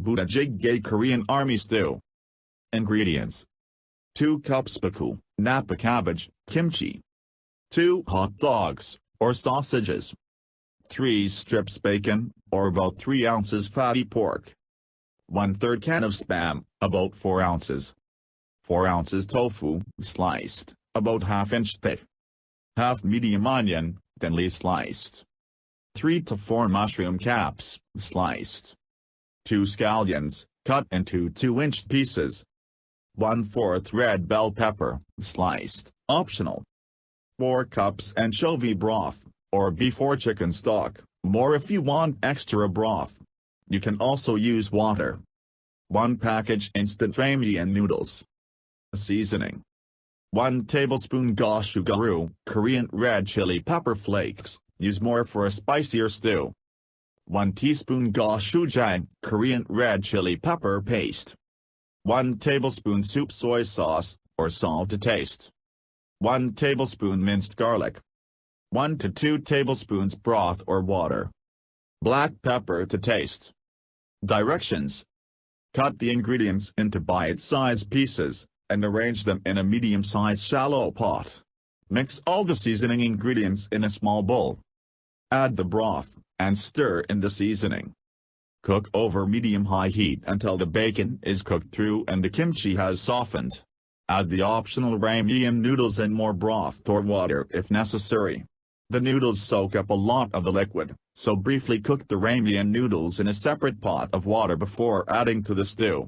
Budae Jjigae Korean Army Stew. Ingredients: 2 cups baechu, napa cabbage, kimchi. 2 hot dogs, or sausages. 3 strips bacon, or about 3 ounces fatty pork. 1/3 can of spam, about 4 ounces. 4 ounces tofu, sliced, about ½ inch thick. Half medium onion, thinly sliced. 3 to 4 mushroom caps, sliced. 2 scallions, cut into 2-inch pieces. 1/4 red bell pepper, sliced, optional. 4 cups anchovy broth, or beef or chicken stock, more if you want extra broth. You can also use water. 1 package instant ramyeon noodles. Seasoning: 1 tablespoon gochugaru, Korean red chili pepper flakes, use more for a spicier stew. 1 teaspoon gochujang, Korean red chili pepper paste. 1 tablespoon soup soy sauce, or salt to taste. 1 tablespoon minced garlic. 1 to 2 tablespoons broth or water. Black pepper to taste. Directions: cut the ingredients into bite-sized pieces, and arrange them in a medium-sized shallow pot. Mix all the seasoning ingredients in a small bowl. Add the broth, and stir in the seasoning. Cook over medium-high heat until the bacon is cooked through and the kimchi has softened. Add the optional ramyeon noodles and more broth or water if necessary. The noodles soak up a lot of the liquid, so briefly cook the ramyeon noodles in a separate pot of water before adding to the stew.